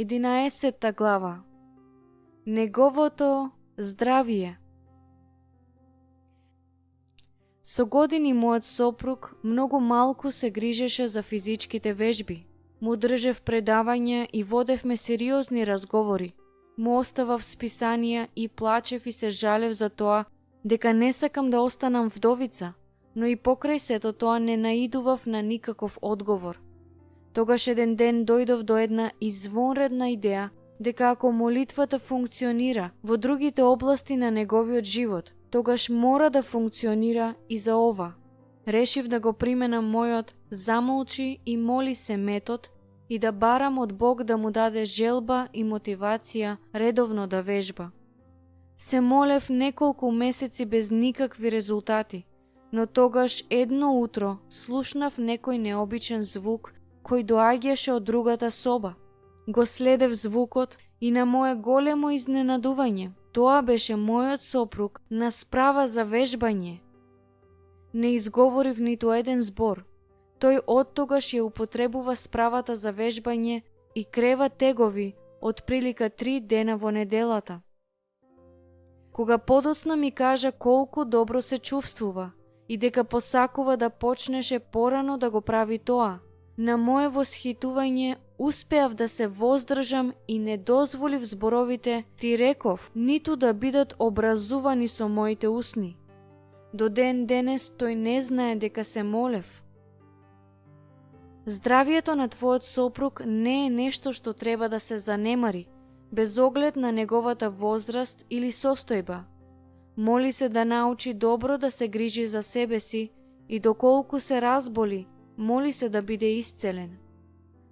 11 глава. Неговото здравие. Со години мојот сопруг многу малку се грижеше за физичките вежби. Му држев предавања и водевме сериозни разговори. Му оставав списанија и плачев и се жалев за тоа дека не сакам да останам вдовица, но и покрај сето тоа не наидував на никаков одговор. Тогаш еден ден дојдов до една извонредна идеја дека ако молитвата функционира во другите области на неговиот живот, тогаш мора да функционира и за ова. Решив да го применам мојот замолчи и моли се метод и да барам од Бог да му даде желба и мотивација редовно да вежба. Се молев неколку месеци без никакви резултати, но тогаш едно утро слушнав некој необичен звук кој доаѓаше од другата соба. Го следев звукот и на мое големо изненадување, тоа беше мојот сопруг на справа за вежбање. Не изговорив ниту еден збор. Тој оттогаш ја употребува справата за вежбање и крева тегови од прилика 3 дена во неделата. Кога подоцна ми кажа колку добро се чувствува и дека посакува да почнеше порано да го прави тоа, на мое восхитување успеав да се воздржам и не дозволив зборовите "ти реков" ниту да бидат образувани со моите усни. До ден денес тој не знае дека се молев. Здравието на твојот сопруг не е нешто што треба да се занемари, без оглед на неговата возраст или состојба. Моли се да научи добро да се грижи за себе си и доколку се разболи, моли се да биде исцелен.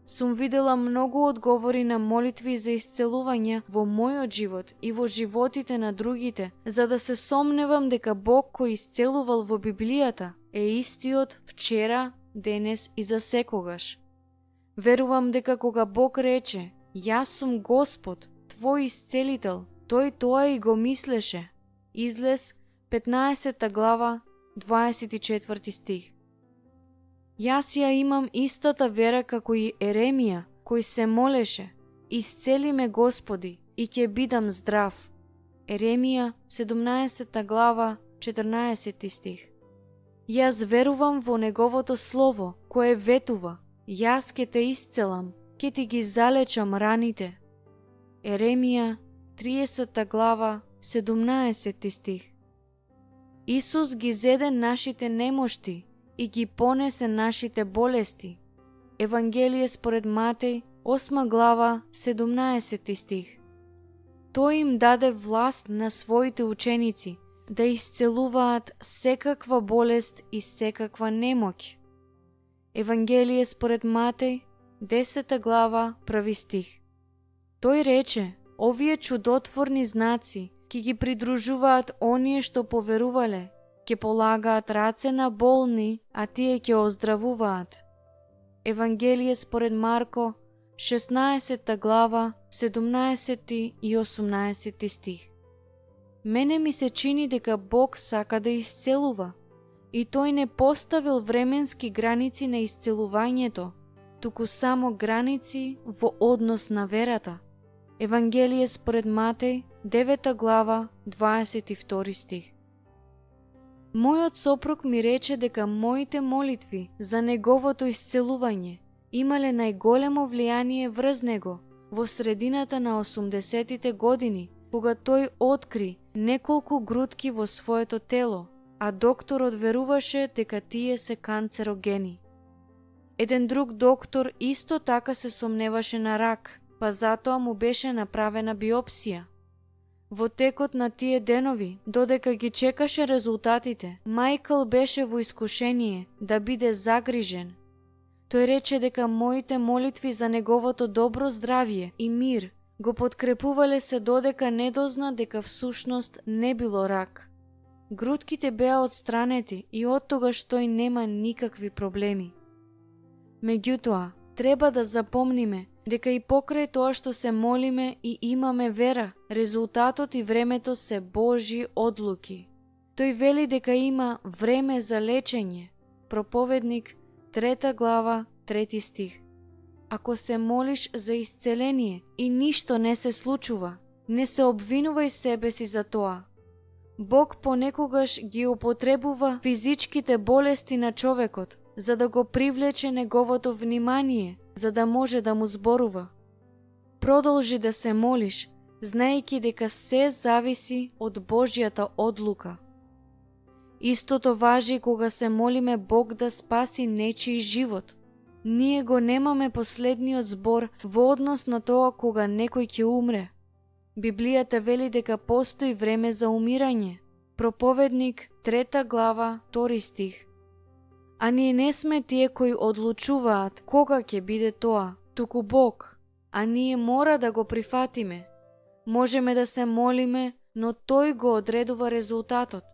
Сум видела многу одговори на молитви за исцелување во мојот живот и во животите на другите, за да се сомневам дека Бог кој исцелувал во Библијата е истиот вчера, денес и за секогаш. Верувам дека кога Бог рече "Јас сум Господ, твој исцелител", тој тоа и го мислеше. Излез 15 глава, 24 стих. Јас ја имам истата вера како и Еремија, кој се молеше: "Исцели ме Господи и ќе бидам здрав." Еремија 17 глава, 14 стих. Јас верувам во неговото слово, кое ветува: "Јас ќе те исцелам, ќе ти ги залечам раните." Еремија 30 глава, 17 стих. Исус ги зеде нашите немошти и ги понесе нашите болести. Евангелие според Матеј, 8 глава, 17 стих. Тој им даде власт на своите ученици да исцелуваат секаква болест и секаква немоќ. Евангелие според Матеј, 10 глава, 1 стих. Тој рече: "Овие чудотворни знаци ќе ги придружуваат оние што поверувале, ќе полагаат раце на болни, а тие ќе оздравуваат." Евангелие според Марко, 16 глава, 17 и 18 стих. Мене ми се чини дека Бог сака да исцелува и тој не поставил временски граници на исцелувањето, туку само граници во однос на верата. Евангелие според Матеј, 9 глава, 22 стих. Мојот сопруг ми рече дека моите молитви за неговото исцелување имале најголемо влијание врз него во средината на 80-тите години, кога тој откри неколку грудки во своето тело, а докторот веруваше дека тие се канцерогени. Еден друг доктор исто така се сомневаше на рак, па затоа му беше направена биопсија. Во текот на тие денови, додека ги чекаше резултатите, Мајкл беше во искушение да биде загрижен. Тој рече дека моите молитви за неговото добро здравје и мир го подкрепувале се додека не дозна дека всушност не било рак. Грудките беа отстранети и оттогаш тој нема никакви проблеми. Меѓутоа, треба да запомниме дека и покрај тоа што се молиме и имаме вера, резултатот и времето се Божји одлуки. Тој вели дека има време за лечење. Проповедник, 3 глава, 3 стих. ако се молиш за исцеление и ништо не се случува, не се обвинувај себе си за тоа. Бог понекогаш ги употребува физичките болести на човекот, за да го привлече неговото внимание, за да може да му зборува. Продолжи да се молиш, знаејќи дека се зависи од Божјата одлука. Истото важи кога се молиме Бог да спаси нечiji живот. Ние го немаме последниот збор во однос на тоа кога некој ќе умре. Библијата вели дека постои време за умирање. Проповедник, 3 глава, 2 стих. А ние не сме тие кои одлучуваат кога ќе биде тоа, туку Бог. А ние мора да го прифатиме. Можеме да се молиме, но Тој го одредува резултатот.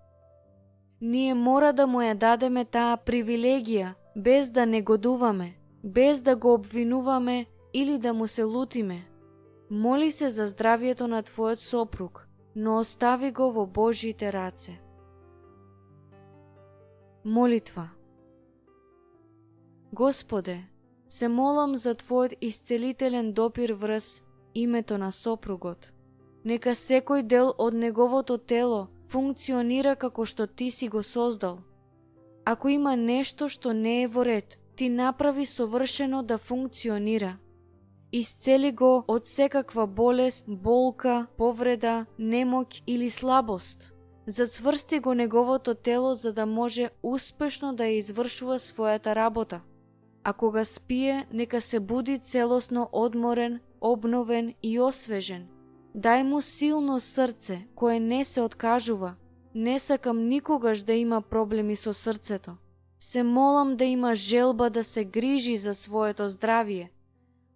Ние мора да му ја дадеме таа привилегија, без да негодуваме, без да го обвинуваме или да му се лутиме. Моли се за здравието на твојот сопруг, но остави го во Божјите раце. Молитва. Господе, се молам за Твојот исцелителен допир врз името на сопругот. Нека секој дел од неговото тело функционира како што Ти си го создал. Ако има нешто што не е во ред, Ти направи совршено да функционира. Исцели го од секаква болест, болка, повреда, немоќ или слабост. Зацврсти го неговото тело за да може успешно да ја извршува својата работа. А кога спие, нека се буди целосно одморен, обновен и освежен. Дај му силно срце, кое не се откажува. Не сакам никогаш да има проблеми со срцето. Се молам да има желба да се грижи за своето здравие,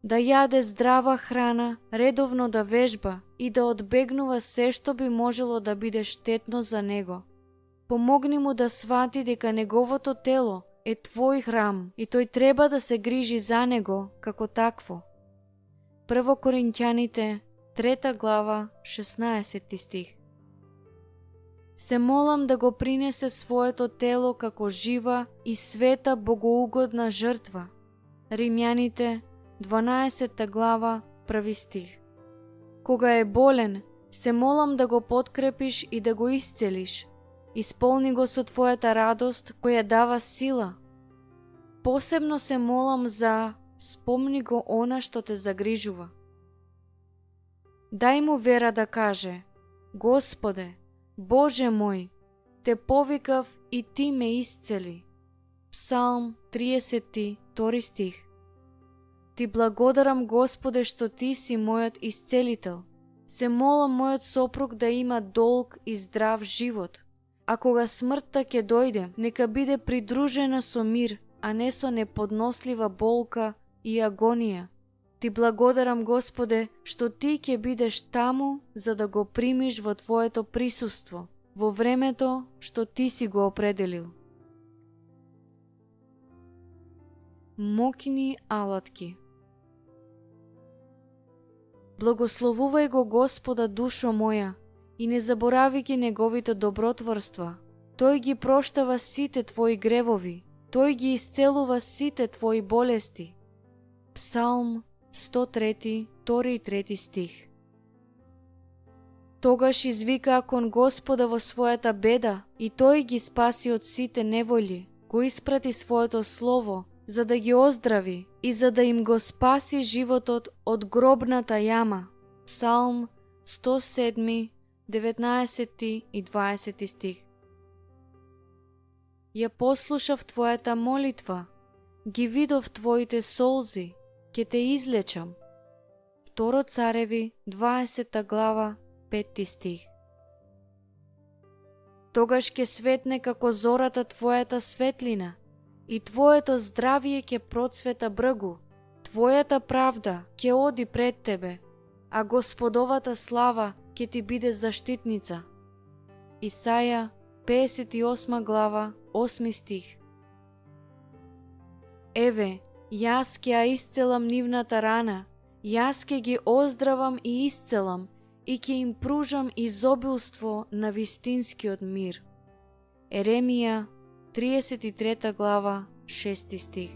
да јаде здрава храна, редовно да вежба и да одбегнува се што би можело да биде штетно за него. Помогни му да свати дека неговото тело е Твој храм и тој треба да се грижи за него како такво. 1 Коринќаните, 3 глава, 16 стих. Се молам да го принесе своето тело како жива и света богоугодна жртва. Римјаните, 12 глава, 1 стих. Кога е болен, се молам да го подкрепиш и да го исцелиш. Исполни го со Твојата радост, која дава сила. Посебно се молам за спомни го она што те загрижува. Дај му вера да каже: Господе, Боже мој, те повикав и Ти ме исцели. Псалм 30, 2 стих. Ти благодарам, Господе, што Ти си мојот исцелител. Се молам мојот сопруг да има долг и здрав живот. А кога смртта ќе дојде, нека биде придружена со мир, а не со неподнослива болка и агонија. Ти благодарам, Господе, што Ти ќе бидеш таму за да го примиш во Твоето присуство, во времето што Ти си го определил. Мокни алатки. Благословувај го Господа, душо моја, и не заборави ги неговите добротворства. Тој ги проштава сите Твои гревови, Тој ги исцелува сите Твои болести. Псалм 103, 2 и 3 стих. Тогаш извика кон Господа во својата беда и Тој ги спаси од сите неволји, го испрати своето слово, за да ги оздрави и за да им го спаси животот од гробната јама. Псалм 107, 19 и 20 стих. Ја послушав Твојата молитва, ги видов Твоите солзи, ке те излечам. 2 Цареви, 20 глава, 5 стих. Тогаш ке светне како зората Твојата светлина и Твоето здравие ке процвета бргу. Твојата правда ке оди пред Тебе, а Господовата слава ке Ти биде заштитница. Исаја, 58 глава, 8 стих. Еве, јас ќе ја исцелам нивната рана, јас ќе ги оздравам и исцелам и ќе им пружам изобилство на вистинскиот мир. Еремија, 33 глава, 6 стих.